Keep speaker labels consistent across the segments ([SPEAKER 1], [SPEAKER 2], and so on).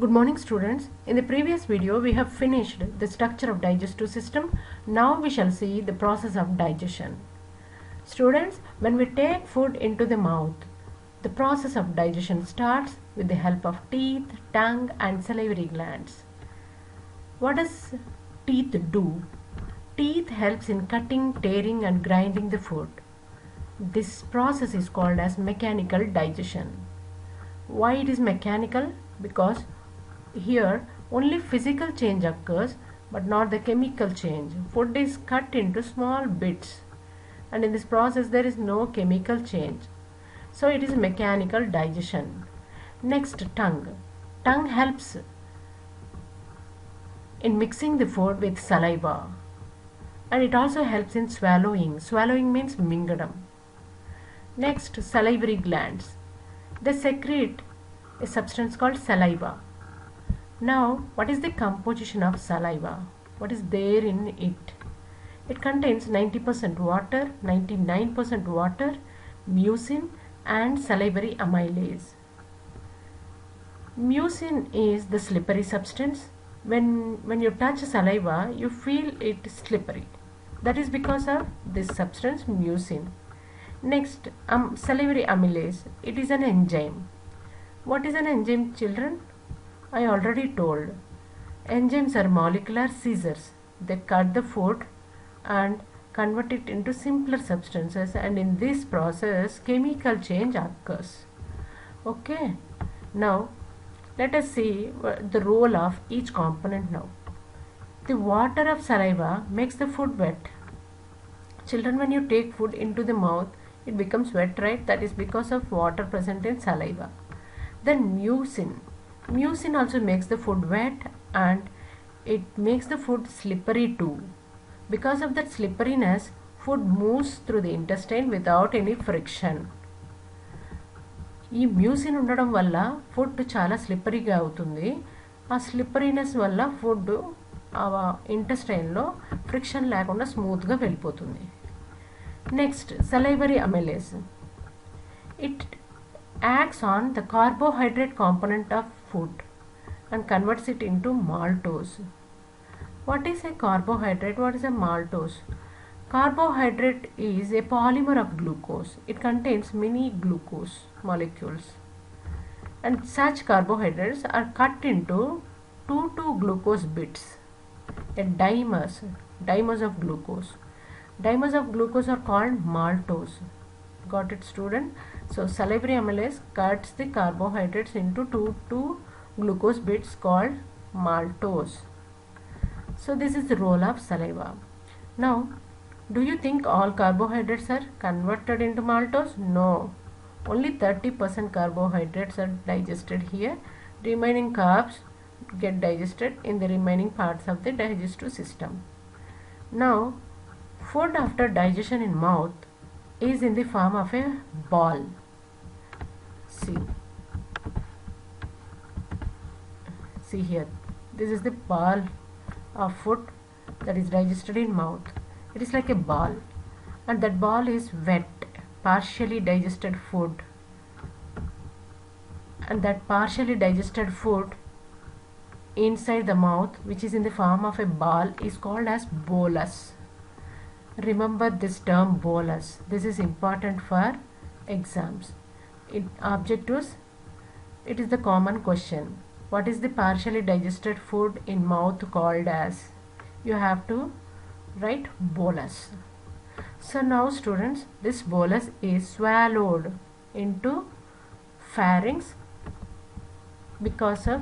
[SPEAKER 1] Good morning students. In the previous video we have finished the structure of digestive system. Now we shall see the process of digestion. Students, when we take food into the mouth, the process of digestion starts with the help of teeth, tongue and salivary glands. What does teeth do? Teeth helps in cutting, tearing and grinding the food. This process is called as mechanical digestion. Why it is mechanical? Because here only physical change occurs but not the chemical change. Food is cut into small bits and in this process there is no chemical change. So it is mechanical digestion. Next, tongue. Tongue helps in mixing the food with saliva and it also helps in swallowing. Swallowing means mingadam. Next, salivary glands. They secrete a substance called saliva. Now, what is the composition of saliva? What is there in it? It contains 90% water, 99% water, mucin and salivary amylase. Mucin is the slippery substance. When you touch saliva, you feel it slippery. That is because of this substance mucin. Next, salivary amylase. It is an enzyme. What is an enzyme, children? I already told. Enzymes are molecular scissors. They cut the food and convert it into simpler substances, and in this process chemical change occurs. Okay. Now let us see the role of each component now. The water of saliva makes the food wet. Children, when you take food into the mouth, it becomes wet, right? That is because of water present in saliva. Then mucin. Mucin also makes the food wet and it makes the food slippery too. Because of that slipperiness, food moves through the intestine without any friction. ఈ mucin ఉండడం వల్ల food చాలా స్లిప్పరీగా అవుతుంది. ఆ స్లిప్పరీనెస్ వల్ల food ఇంటెస్టైన్లో friction లేకుండా స్మూత్గా వెళ్ళిపోతుంది. Next, salivary amylase. It acts on the carbohydrate component of food and converts it into maltose. What is a carbohydrate? What is a maltose? Carbohydrate is a polymer of glucose. It contains many glucose molecules and such carbohydrates are cut into 2,2-glucose bits, a dimers of glucose. Dimers of glucose are called maltose. Got it, student? So salivary amylase cuts the carbohydrates into 2,2-glucose bits called maltose. So this is the role of saliva. Now, do you think all carbohydrates are converted into maltose? No. Only 30% carbohydrates are digested here. Remaining carbs get digested in the remaining parts of the digestive system. Now, food after digestion in mouth is in the form of a ball. See here. This is the ball of food that is digested in mouth. It is like a ball and that ball is wet, partially digested food, and that partially digested food inside the mouth, which is in the form of a ball, is called as bolus. Remember this term bolus. This is important for exams. Objectives, it is the common question. What is the partially digested food in mouth called as? You have to write bolus. So now students, this bolus is swallowed into pharynx because of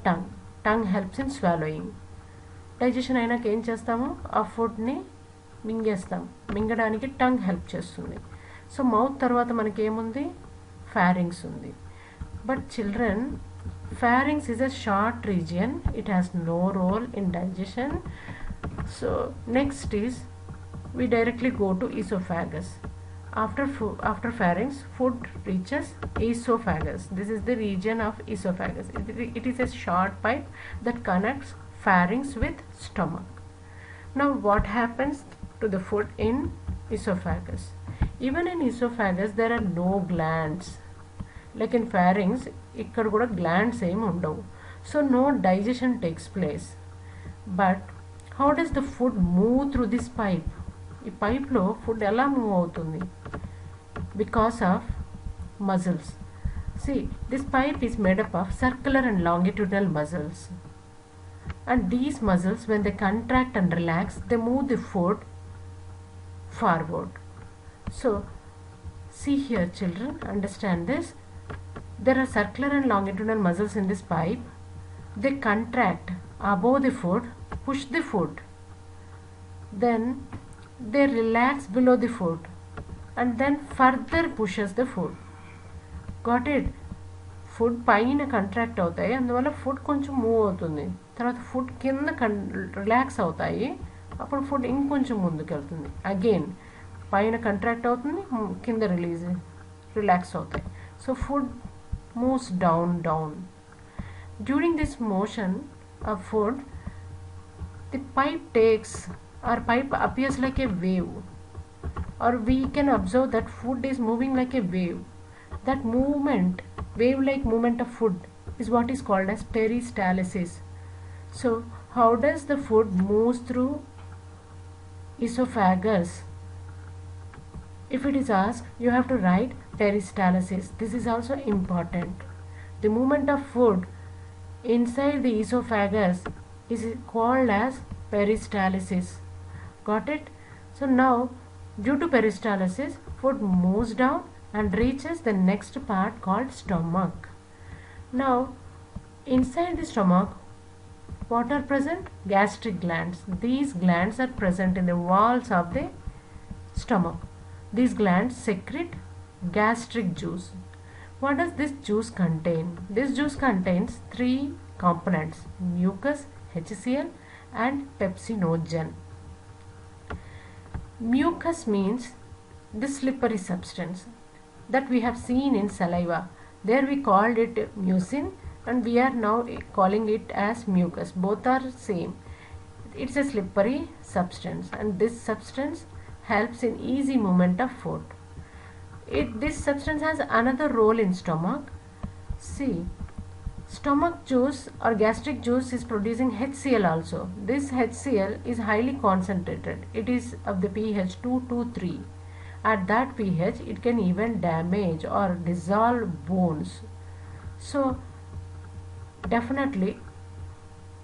[SPEAKER 1] tongue. Tongue helps in swallowing. Digestion అయినాక ఏం చేస్తాము? ఆ ఫుడ్ని మింగేస్తాం. మింగడానికి tongue help చేస్తుంది. So mouth తర్వాత మనకి ఏముంది? pharynx ఉంది. But children, pharynx is a short region. It has no role in digestion. So next is we directly go to esophagus. After pharynx, food reaches esophagus. This is the region of esophagus. It is a short pipe that connects pharynx with stomach. Now what happens to the food in esophagus? Even in esophagus there are no glands. Like in pharynx, ఇక్కడ కూడా glands ఏమి ఉండవు. So no digestion takes place. But how does the food move through this pipe? ఈ పైప్లో food ఎలా move అవుతుంది? Because of muscles. See, this pipe is made up of circular and longitudinal muscles. And these muscles, when they contract and relax, they move the food forward. So, see here children, understand this. There are circular and longitudinal muscles in this pipe. They contract above the food, push the food. Then they relax below the food and then further pushes the food. Got it? Food పైన contract అవుతాయి, అందువల్ల food కొంచెం move అవుతుంది. తర్వాత food కింద relax అవుతాయి, అప్పుడు food ఇంకొంచెం ముందుకు వెళ్తుంది. అగైన్ పైన కంట్రాక్ట్ అవుతుంది, కింద రిలాక్స్ అవుతాయి. So food moves down. During this motion of food, the pipe appears like a wave, or we can observe that food is moving like a wave. That movement, wave-like movement of food, is what is called as peristalsis. So how does the food moves through esophagus? If it is asked, you have to write peristalsis. This is also important. The movement of food inside the esophagus is called as peristalsis. Got it? So now, due to peristalsis, food moves down and reaches the next part called stomach. Now, inside the stomach, what are present? Gastric glands. These glands are present in the walls of the stomach. These glands secrete gastric juice. What does this juice contain? This juice contains 3 components: mucus, HCl and pepsinogen. Mucus means the slippery substance that we have seen in saliva. There we called it mucin and we are now calling it as mucus. Both are same. It's a slippery substance and this substance helps in easy movement of food. This substance has another role in stomach. See, stomach juice or gastric juice is producing HCl also. This HCl is highly concentrated. It is of the pH 223. At that pH, it can even damage or dissolve bones. So definitely,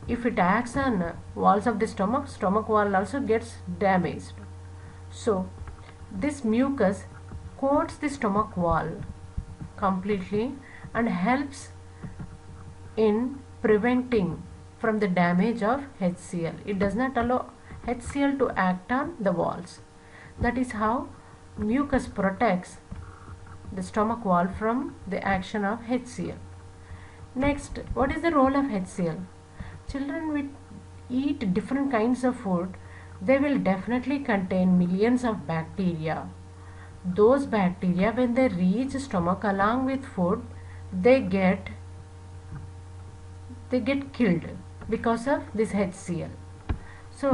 [SPEAKER 1] if it acts on walls of the stomach wall also gets damaged. So this mucus coats the stomach wall completely and helps in preventing from the damage of HCl. It does not allow HCl to act on the walls. That is how mucus protects the stomach wall from the action of HCl. Next, what is the role of HCl? Children will eat different kinds of food. They will definitely contain millions of bacteria. Those bacteria, when they reach stomach along with food, they get killed because of this HCl. So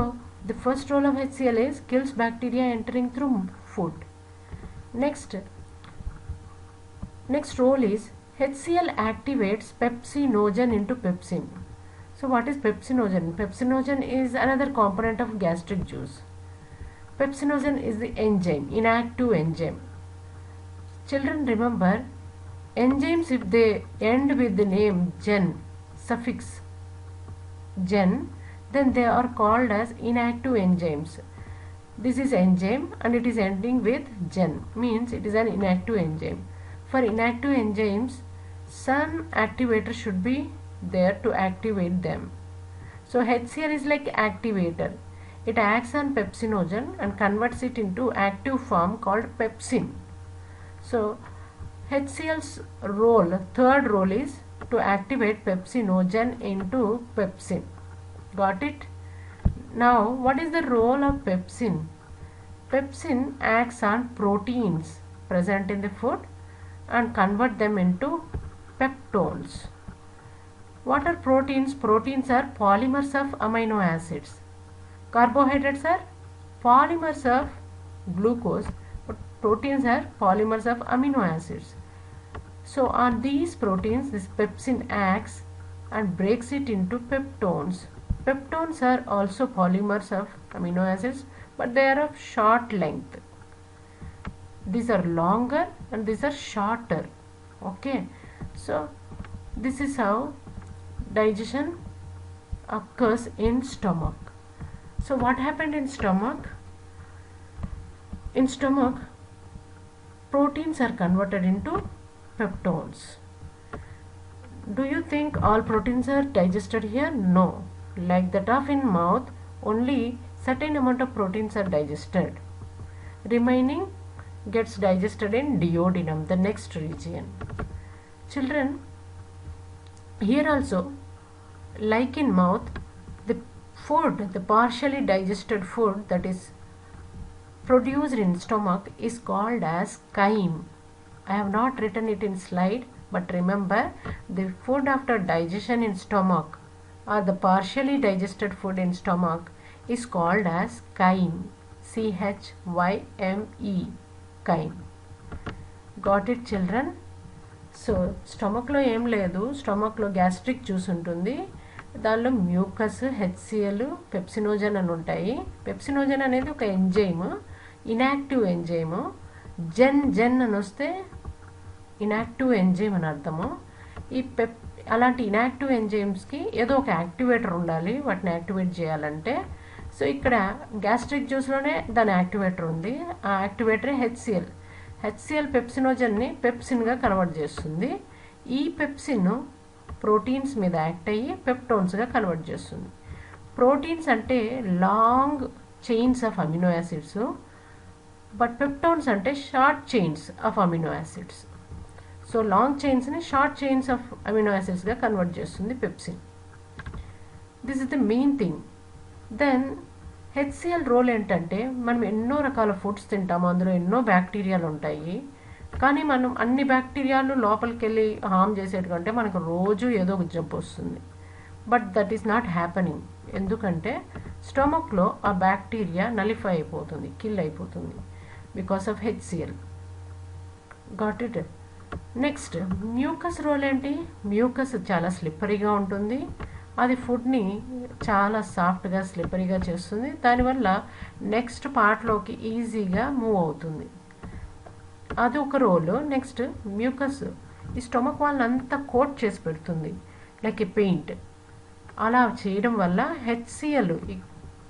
[SPEAKER 1] the first role of HCl is kills bacteria entering through food. Next role is HCl activates pepsinogen into pepsin. So what is pepsinogen? Pepsinogen is another component of gastric juice. Pepsinogen is the enzyme, inactive enzyme. Children, remember, enzymes, if they end with the name gen, suffix gen, then they are called as inactive enzymes. This is enzyme and it is ending with gen, means it is an inactive enzyme. For inactive enzymes, some activator should be there to activate them. So HCl is like activator. It acts on pepsinogen and converts it into active form called pepsin. So HCl's role, third role, is to activate pepsinogen into pepsin. Got it? Now, what is the role of pepsin? Pepsin acts on proteins present in the food and convert them into peptones. What are proteins? Proteins are polymers of amino acids. Carbohydrates are polymers of glucose, but proteins are polymers of amino acids. So on these proteins, this pepsin acts and breaks it into peptones. Peptones are also polymers of amino acids, but they are of short length. These are longer and these are shorter. Okay, so this is how digestion occurs in stomach. So what happened in stomach? In stomach, proteins are converted into peptones. Do you think all proteins are digested here? No. Like that of in mouth, only certain amount of proteins are digested. Remaining gets digested in duodenum, the next region. Children, here also, like in mouth, the food, the partially digested food that is produced in stomach is called as chyme. I have not written it in slide, but remember, the food after digestion in stomach or the partially digested food in stomach is called as chyme. CHYME, chyme. Got it, children? So స్టమక్లో ఏం లేదు, స్టమక్లో gastric juice ఉంటుంది, దానిలో mucus, HCl, pepsinogen అని ఉంటాయి. Pepsinogen అనేది ఒక enzyme, inactive enzyme. జెన్ అని వస్తే ఇనాక్టివ్ ఎంజైమ్ అని అర్థము. ఈ అలాంటి ఇనాక్టివ్ ఎంజైమ్స్కి ఏదో ఒక యాక్టివేటర్ ఉండాలి వాటిని యాక్టివేట్ చేయాలంటే. సో ఇక్కడ గ్యాస్ట్రిక్ జ్యూస్లోనే దాని యాక్టివేటర్ ఉంది. ఆ యాక్టివేటరే హెచ్సిఎల్ పెప్సినోజన్ని పెప్సిన్గా కన్వర్ట్ చేస్తుంది. ఈ పెప్సిన్ ప్రోటీన్స్ మీద యాక్ట్ అయ్యి పెప్టోన్స్గా కన్వర్ట్ చేస్తుంది. ప్రోటీన్స్ అంటే long chains of amino acids, but peptones అంటే short chains of amino acids. So long చైన్స్ని షార్ట్ చైన్స్ ఆఫ్ అమినో యాసిడ్స్గా కన్వర్ట్ చేస్తుంది pepsin. This is the main thing. Then HCl role ఏంటంటే, మనం ఎన్నో రకాల ఫుడ్స్ తింటాము, అందులో ఎన్నో బ్యాక్టీరియాలు ఉంటాయి. కానీ మనం అన్ని బ్యాక్టీరియాలు లోపలికి వెళ్ళి హామ్ చేసేటంటే మనకు రోజు ఏదో ఒక జబ్బు వస్తుంది. But that is not happening. ఎందుకంటే స్టమక్లో ఆ బ్యాక్టీరియా నలిఫై అయిపోతుంది, కిల్ అయిపోతుంది because of HCL. Got it? Next, mucus role ఏంటి? మ్యూకస్ చాలా స్లిప్పరీగా ఉంటుంది. అది ఫుడ్ని చాలా సాఫ్ట్గా స్లిప్పరీగా చేస్తుంది. దానివల్ల నెక్స్ట్ పార్ట్లోకి ఈజీగా మూవ్ అవుతుంది. అది ఒక రోల్. నెక్స్ట్, మ్యూకస్ ఈ స్టమక్ వాళ్ళని అంతా కోట్ చేసి పెడుతుంది లైక్ ఏ పెయింట్. అలా చేయడం వల్ల హెచ్సిఎల్,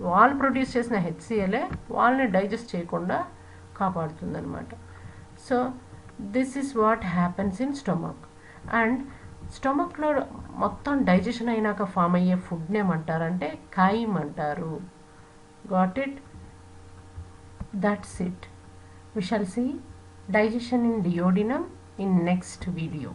[SPEAKER 1] వాల్ ప్రొడ్యూస్ చేసిన హెచ్సిఎలే వాళ్ళని డైజెస్ట్ చేయకుండా కాపాడుతుంది అనమాట. So this is what happens in stomach. And స్టమక్లో మొత్తం డైజెషన్ అయినాక ఫామ్ అయ్యే ఫుడ్ని ఏమంటారంటే ఖైమ్ అంటారు. Got it? That's it. We shall see digestion in duodenum in next video.